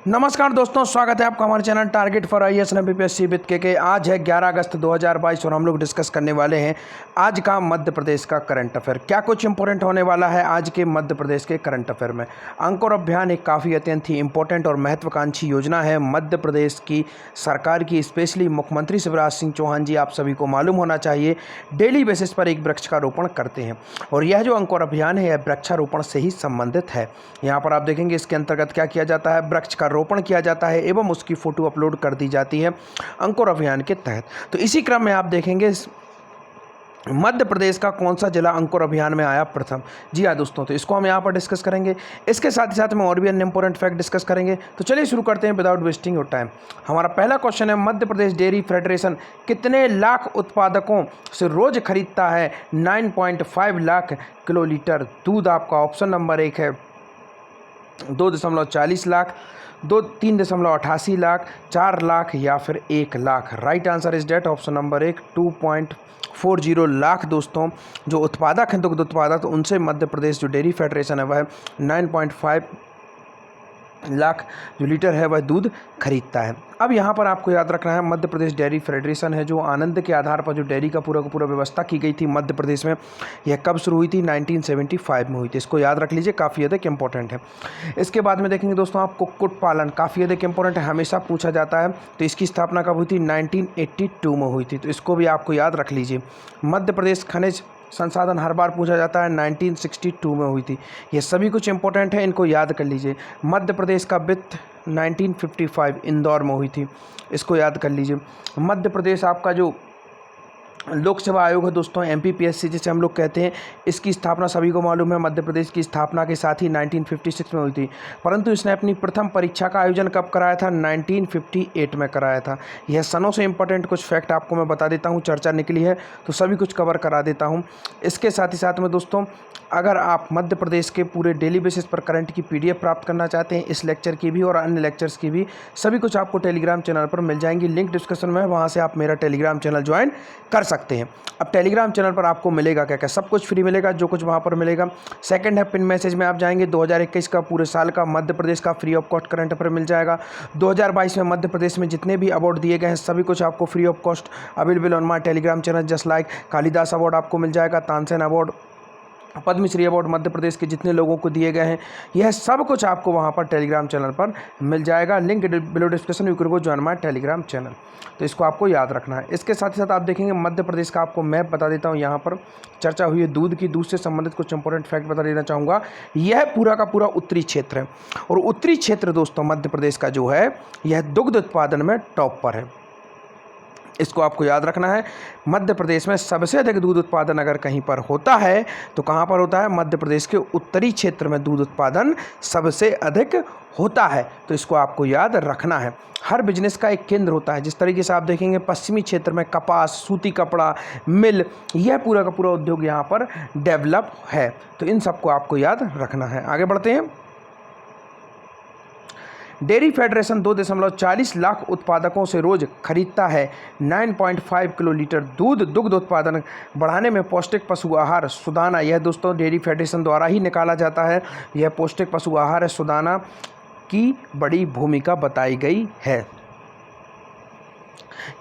नमस्कार दोस्तों, स्वागत है आपका हमारे channel target for IAS and BPSC with के। आज है 11 अगस्त 2022 और हम लोग डिस्कस करने वाले हैं आज का मध्य प्रदेश का करंट अफेयर। क्या कुछ इंपॉर्टेंट होने वाला है आज के मध्य प्रदेश के करंट अफेयर में। अंकुर अभियान एक काफ़ी अत्यंत ही इंपॉर्टेंट और महत्वाकांक्षी योजना है मध्य प्रदेश की सरकार की, स्पेशली मुख्यमंत्री शिवराज सिंह चौहान जी, आप सभी को मालूम होना चाहिए, डेली बेसिस पर एक वृक्ष का रोपण करते हैं और यह जो अंकुर अभियान है यह वृक्षारोपण से ही संबंधित है। यहाँ पर आप देखेंगे इसके अंतर्गत क्या किया जाता है, वृक्ष का रोपण किया जाता है एवं उसकी फोटो अपलोड कर दी जाती है अंकुर अभियान के तहत। तो इसी क्रम में आप देखेंगे मध्य प्रदेश का कौन सा जिला अंकुर अभियान में आया प्रथम। जी हाँ दोस्तों, तो इसको हम यहाँ पर डिस्कस करेंगे। इसके साथ ही साथ में और भी अन्य इंपॉर्टेंट फैक्ट डिस्कस करेंगे। तो चलिए शुरू करते हैं विदाउट वेस्टिंग योर टाइम। हमारा पहला क्वेश्चन है, मध्य प्रदेश डेयरी फेडरेशन कितने लाख उत्पादकों से रोज खरीदता है 9.5 लाख किलो लीटर दूध। आपका ऑप्शन नंबर 1 है 2.40 लाख, 3.88 लाख, 4 लाख या फिर 1 lakh. Right answer is that option number 1 2.40 lakh. दोस्तों जो उत्पादक हैं, दुग्ध उत्पादक, तो उनसे मध्य प्रदेश जो डेयरी फेडरेशन है वह 9.5 लाख जो लीटर है वह दूध खरीदता है। अब यहाँ पर आपको याद रखना है, मध्य प्रदेश डेयरी फेडरेशन है जो आनंद के आधार पर जो डेयरी का पूरा व्यवस्था की गई थी मध्य प्रदेश में, यह कब शुरू हुई थी? 1975 में हुई थी। इसको याद रख लीजिए, काफ़ी अधिक इंपॉर्टेंट है। इसके बाद में देखेंगे दोस्तों आप कुक्कुट पालन, काफ़ी अधिक इंपॉर्टेंट है, हमेशा पूछा जाता है। तो इसकी स्थापना कब हुई थी? 1982 में हुई थी। तो इसको भी आपको याद रख लीजिए। मध्य प्रदेश खनिज संसाधन हर बार पूछा जाता है, 1962 में हुई थी। ये सभी कुछ इंपॉर्टेंट है, इनको याद कर लीजिए। मध्य प्रदेश का वित्त 1955 इंदौर में हुई थी, इसको याद कर लीजिए। मध्य प्रदेश आपका जो लोक सेवा आयोग है दोस्तों, एमपीपीएससी जिसे हम लोग कहते हैं, इसकी स्थापना सभी को मालूम है मध्य प्रदेश की स्थापना के साथ ही 1956 में हुई थी, परंतु इसने अपनी प्रथम परीक्षा का आयोजन कब कराया था? 1958 में कराया था। यह सनों से इंपॉर्टेंट कुछ फैक्ट आपको मैं बता देता हूँ, चर्चा निकली है तो सभी कुछ कवर करा देता हूँ। इसके साथ ही साथ में दोस्तों, अगर आप मध्य प्रदेश के पूरे डेली बेसिस पर करंट की पीडीएफ प्राप्त करना चाहते हैं, इस लेक्चर की भी और अन्य लेक्चर्स की भी, सभी कुछ आपको टेलीग्राम चैनल पर मिल जाएंगी। लिंक डिस्क्रिप्शन में है, वहाँ से आप मेरा टेलीग्राम चैनल ज्वाइन कर सकते हैं। अब टेलीग्राम चैनल पर आपको मिलेगा क्या क्या? सब कुछ फ्री मिलेगा, जो कुछ वहाँ पर मिलेगा। सेकंड है, पिन मैसेज में आप जाएंगे, 2021 का पूरे साल का मध्य प्रदेश का free of cost current affair मिल जाएगा। 2022 में मध्य प्रदेश में जितने भी अवार्ड दिए गए हैं सभी कुछ आपको free of cost available on my Telegram channel. Just like Kalidas award आपको मिल जाएगा, तानसेन अवार्ड, पद्मश्री अवार्ड मध्य प्रदेश के जितने लोगों को दिए गए हैं, यह सब कुछ आपको वहां पर टेलीग्राम चैनल पर मिल जाएगा। Link below description, you can go join my Telegram channel. तो इसको आपको याद रखना है। इसके साथ ही साथ आप देखेंगे मध्य प्रदेश का आपको मैप बता देता हूं। यहाँ पर चर्चा हुई है दूध की, दूध से संबंधित कुछ इंपॉर्टेंट फैक्ट बता देना चाहूँगा। यह पूरा का पूरा उत्तरी क्षेत्र है और उत्तरी क्षेत्र दोस्तों मध्य प्रदेश का जो है यह दुग्ध उत्पादन में टॉप पर है, इसको आपको याद रखना है। मध्य प्रदेश में सबसे अधिक दूध उत्पादन अगर कहीं पर होता है तो कहाँ पर होता है? मध्य प्रदेश के उत्तरी क्षेत्र में दूध उत्पादन सबसे अधिक होता है, तो इसको आपको याद रखना है। हर बिजनेस का एक केंद्र होता है। जिस तरीके से आप देखेंगे पश्चिमी क्षेत्र में कपास, सूती कपड़ा, मिल, यह पूरा का पूरा उद्योग यहाँ पर डेवलप है, तो इन सबको आपको याद रखना है। आगे बढ़ते हैं। डेयरी फेडरेशन 2.40 लाख उत्पादकों से रोज खरीदता है 9.5 किलो लीटर दूध। दुग्ध उत्पादन बढ़ाने में पौष्टिक पशु आहार सुदाना, यह दोस्तों डेयरी फेडरेशन द्वारा ही निकाला जाता है। यह पौष्टिक पशु आहार है, सुदाना की बड़ी भूमिका बताई गई है।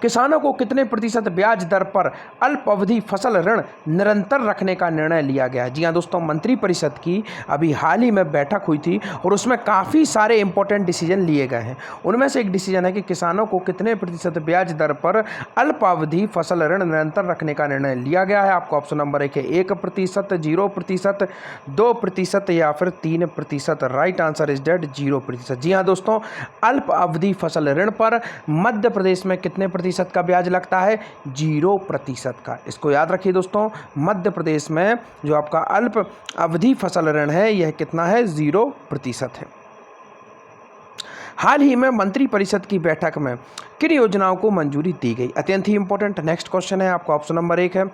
किसानों को कितने प्रतिशत ब्याज दर पर अल्प अवधि फसल ऋण निरंतर रखने का निर्णय लिया गया? जी हाँ दोस्तों, मंत्रिपरिषद की अभी हाल ही में बैठक हुई थी और उसमें काफ़ी सारे इंपॉर्टेंट डिसीजन लिए गए हैं। उनमें से एक डिसीजन है कि किसानों को कितने प्रतिशत ब्याज दर पर अल्प अवधि फसल ऋण निरंतर रखने का निर्णय लिया गया है। आपको ऑप्शन नंबर 1 है 1%, 0%, 2% या फिर 3%। Right answer is that 0%। जी हाँ दोस्तों, अल्प अवधि फसल ऋण पर मध्य प्रदेश में कितने प्रतिशत का ब्याज लगता है? 0% का। इसको याद रखिए दोस्तों, मध्य प्रदेश में जो आपका अल्प अवधि फसल ऋण है यह कितना है? 0% है। हाल ही में मंत्रिपरिषद की बैठक में किन योजनाओं को मंजूरी दी गई? अत्यंत ही इंपॉर्टेंट नेक्स्ट क्वेश्चन है। आपका ऑप्शन नंबर 1 है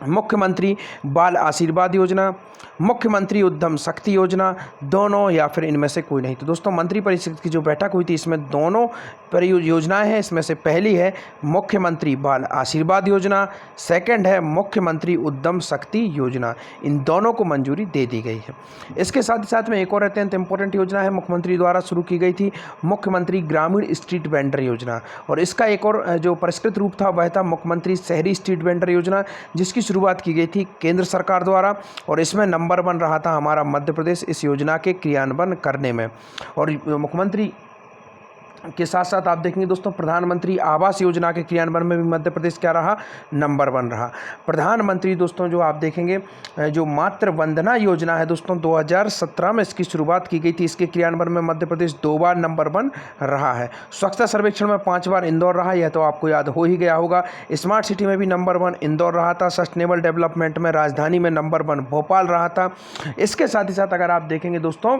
मुख्यमंत्री बाल आशीर्वाद योजना, मुख्यमंत्री उद्यम शक्ति योजना, दोनों या फिर इनमें से कोई नहीं। तो दोस्तों मंत्रिपरिषद की जो बैठक हुई थी इसमें दोनों परियोजनाएं हैं। इसमें से पहली है मुख्यमंत्री बाल आशीर्वाद योजना, सेकंड है मुख्यमंत्री उद्यम शक्ति योजना। इन दोनों को मंजूरी दे दी गई है। इसके साथ ही साथ में एक और अत्यंत इंपॉर्टेंट योजना है, मुख्यमंत्री द्वारा शुरू की गई थी मुख्यमंत्री ग्रामीण स्ट्रीट वेंडर योजना, और इसका एक और जो परिष्कृत रूप था वह था मुख्यमंत्री शहरी स्ट्रीट वेंडर योजना, जिसकी शुरुआत की गई थी केंद्र सरकार द्वारा, और इसमें नंबर 1 रहा था हमारा मध्य प्रदेश इस योजना के क्रियान्वयन करने में। और मुख्यमंत्री के साथ साथ आप देखेंगे दोस्तों प्रधानमंत्री आवास योजना के क्रियान्वयन में भी मध्य प्रदेश क्या रहा, नंबर 1 रहा। प्रधानमंत्री दोस्तों जो आप देखेंगे जो मातृ वंदना योजना है दोस्तों 2017 में इसकी शुरुआत की गई थी, इसके क्रियान्वयन में मध्य प्रदेश 2 बार नंबर 1 रहा है। स्वच्छता सर्वेक्षण में 5 बार इंदौर रहा, यह तो आपको याद हो ही गया होगा। स्मार्ट सिटी में भी नंबर 1 इंदौर रहा था। सस्टेनेबल डेवलपमेंट में राजधानी में नंबर 1 भोपाल रहा था। इसके साथ ही साथ अगर आप देखेंगे दोस्तों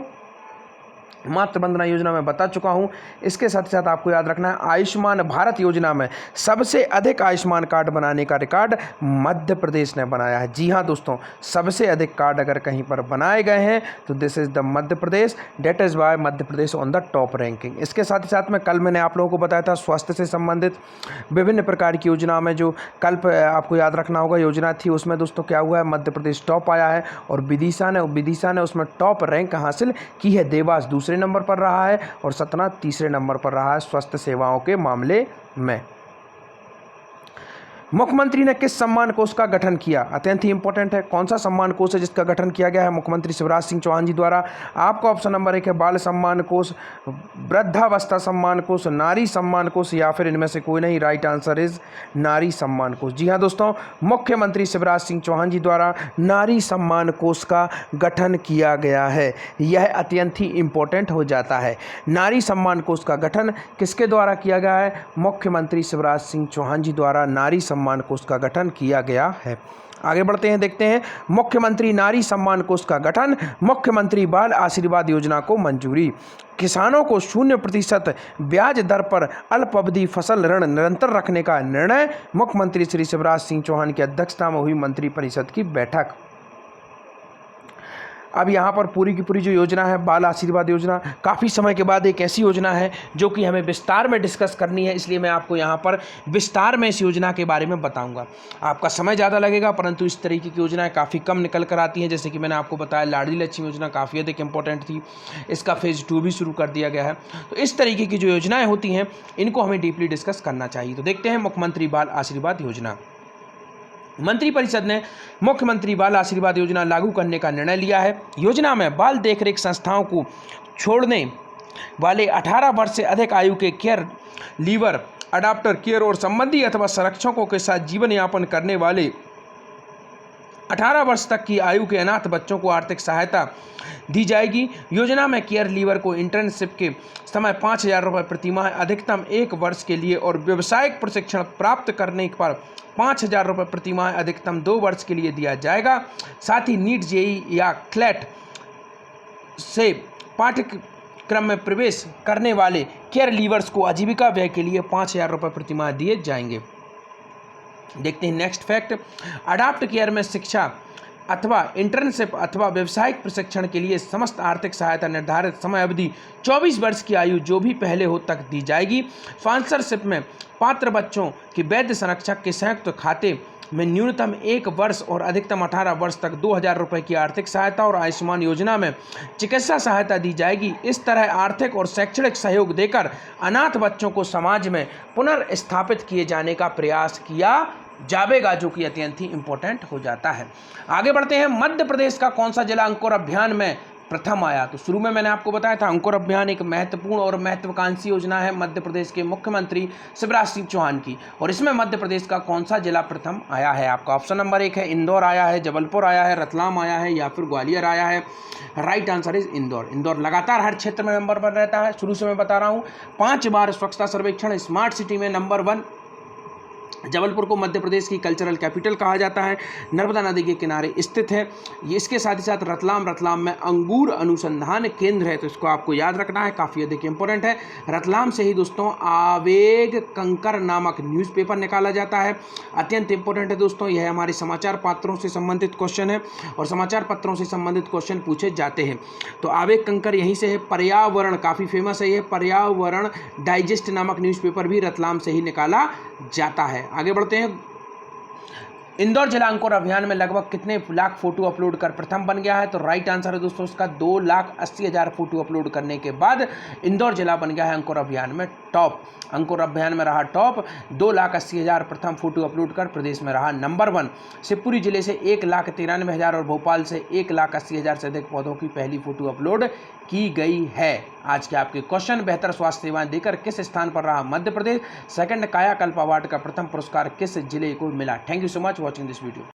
मातृ वंदना योजना में बता चुका हूं। इसके साथ साथ आपको याद रखना है आयुष्मान भारत योजना में सबसे अधिक आयुष्मान कार्ड बनाने का रिकॉर्ड मध्य प्रदेश ने बनाया है। जी हां दोस्तों, सबसे अधिक कार्ड अगर कहीं पर बनाए गए हैं तो this is the Madhya Pradesh, that is why Madhya Pradesh on the top ranking. इसके साथ ही साथ में कल मैंने आप लोगों को बताया था स्वास्थ्य से संबंधित विभिन्न प्रकार की योजना में जो कल आपको याद रखना होगा योजना थी, उसमें दोस्तों क्या हुआ है, मध्य प्रदेश टॉप आया है और विदिशा ने उसमें टॉप रैंक हासिल की है। देवास दूसरे नंबर पर रहा है और सतना तीसरे नंबर पर रहा है स्वास्थ्य सेवाओं के मामले में। मुख्यमंत्री ने किस सम्मान कोष का गठन किया, अत्यंत ही इंपॉर्टेंट है। कौन सा सम्मान कोष है जिसका गठन किया गया है मुख्यमंत्री शिवराज सिंह चौहान जी द्वारा? आपको ऑप्शन नंबर 1 है बाल सम्मान कोष, वृद्धावस्था सम्मान कोष, नारी सम्मान कोष, या फिर इनमें से कोई नहीं। राइट आंसर इज नारी सम्मान कोष। जी हाँ दोस्तों, मुख्यमंत्री शिवराज सिंह चौहान जी द्वारा नारी सम्मान कोष का गठन किया गया है। यह अत्यंत ही इंपॉर्टेंट हो जाता है। नारी सम्मान कोष का गठन किसके द्वारा किया गया है? मुख्यमंत्री शिवराज सिंह चौहान जी द्वारा नारी सम्मान कोष का गठन किया गया है। आगे बढ़ते हैं, देखते हैं मुख्यमंत्री नारी सम्मान कोष का गठन, मुख्यमंत्री बाल आशीर्वाद योजना को मंजूरी। किसानों को 0% ब्याज दर पर अल्पावधि फसल ऋण निरंतर रखने का निर्णय, मुख्यमंत्री श्री शिवराज सिंह चौहान की अध्यक्षता में हुई मंत्रिपरिषद की बैठक। अब यहाँ पर पूरी की पूरी जो योजना है बाल आशीर्वाद योजना, काफ़ी समय के बाद एक ऐसी योजना है जो कि हमें विस्तार में डिस्कस करनी है, इसलिए मैं आपको यहाँ पर विस्तार में इस योजना के बारे में बताऊंगा। आपका समय ज़्यादा लगेगा परंतु इस तरीके की योजनाएं काफ़ी कम निकल कर आती हैं। जैसे कि मैंने आपको बताया लाडली लक्ष्मी योजना काफ़ी अधिक इंपॉर्टेंट थी, इसका फेज़ 2 भी शुरू कर दिया गया है। तो इस तरीके की जो योजनाएँ होती हैं इनको हमें डीपली डिस्कस करना चाहिए। तो देखते हैं मुख्यमंत्री बाल आशीर्वाद योजना। मंत्रिपरिषद ने मुख्यमंत्री बाल आशीर्वाद योजना लागू करने का निर्णय लिया है। योजना में बाल देखरेख संस्थाओं को छोड़ने वाले 18 वर्ष से अधिक आयु के केयर लीवर, अडॉप्टर केयर और संबंधी अथवा संरक्षकों के साथ जीवन यापन करने वाले 18 वर्ष तक की आयु के अनाथ बच्चों को आर्थिक सहायता दी जाएगी। योजना में केयर लीवर को इंटर्नशिप के समय 5,000 रुपये प्रति माह अधिकतम 1 वर्ष के लिए और व्यावसायिक प्रशिक्षण प्राप्त करने पर 5,000 रुपये प्रति माह अधिकतम 2 वर्ष के लिए दिया जाएगा। साथ ही नीट, जेईई या क्लैट से पाठ्यक्रम में प्रवेश करने वाले केयर लीवर्स को आजीविका व्यय के लिए 5,000 रुपये प्रति माह दिए जाएंगे। देखते हैं नेक्स्ट फैक्ट, अडॉप्ट केयर में शिक्षा अथवा इंटर्नशिप अथवा व्यावसायिक प्रशिक्षण के लिए समस्त आर्थिक सहायता निर्धारित समय अवधि 24 वर्ष की आयु जो भी पहले हो तक दी जाएगी। स्पॉन्सरशिप में पात्र बच्चों के वैध संरक्षक के संयुक्त खाते में न्यूनतम 1 वर्ष और अधिकतम 18 वर्ष तक 2,000 रुपये की आर्थिक सहायता और आयुष्मान योजना में चिकित्सा सहायता दी जाएगी। इस तरह आर्थिक और शैक्षणिक सहयोग देकर अनाथ बच्चों को समाज में पुनर्स्थापित किए जाने का प्रयास किया जाएगा, जो कि अत्यंत ही इंपॉर्टेंट हो जाता है। आगे बढ़ते हैं, मध्य प्रदेश का कौन सा जिला अंकुर अभियान में प्रथम आया? तो शुरू में मैंने आपको बताया था अंकुर अभियान एक महत्वपूर्ण और महत्वाकांक्षी योजना है मध्य प्रदेश के मुख्यमंत्री शिवराज सिंह चौहान की, और इसमें मध्य प्रदेश का कौन सा जिला प्रथम आया है? आपका ऑप्शन नंबर 1 है इंदौर आया है, जबलपुर आया है, रतलाम आया है या फिर ग्वालियर आया है। Right answer is Indore. Indore लगातार हर क्षेत्र में नंबर 1 रहता है। शुरू से मैं बता रहा हूँ 5 बार स्वच्छता सर्वेक्षण, स्मार्ट सिटी में नंबर 1, जबलपुर को मध्य प्रदेश की कल्चरल कैपिटल कहा जाता है, नर्मदा नदी के किनारे स्थित है। ये इसके साथ ही साथ रतलाम में अंगूर अनुसंधान केंद्र है, तो इसको आपको याद रखना है, काफ़ी अधिक इंपॉर्टेंट है। रतलाम से ही दोस्तों आवेग कंकर नामक न्यूज़पेपर निकाला जाता है, अत्यंत इंपॉर्टेंट है दोस्तों। यह हमारे समाचार पत्रों से संबंधित क्वेश्चन है और समाचार पत्रों से संबंधित क्वेश्चन पूछे जाते हैं। तो आवेग कंकर यहीं से है। पर्यावरण काफ़ी फेमस है, ये पर्यावरण डाइजेस्ट नामक न्यूज़पेपर भी रतलाम से ही निकाला जाता है। आगे बढ़ते हैं। इंदौर जिला अंकुर अभियान में लगभग कितने लाख फोटो अपलोड कर प्रथम बन गया है? तो राइट आंसर है दोस्तों इसका 2,80,000 फोटो अपलोड करने के बाद इंदौर जिला बन गया है अंकुर अभियान में टॉप। अंकुर अभियान में रहा टॉप, 2,80,000 प्रथम फोटो अपलोड कर प्रदेश में रहा नंबर 1। शिवपुरी जिले से 1,93,000 और भोपाल से 1,80,000 से अधिक पौधों की पहली फोटो अपलोड की गई है। आज के आपके क्वेश्चन, बेहतर स्वास्थ्य सेवाएं देकर किस स्थान पर रहा मध्य प्रदेश? सेकंड कायाकल्प अवार्ड का प्रथम पुरस्कार किस जिले को मिला? Thank you so much watching this video.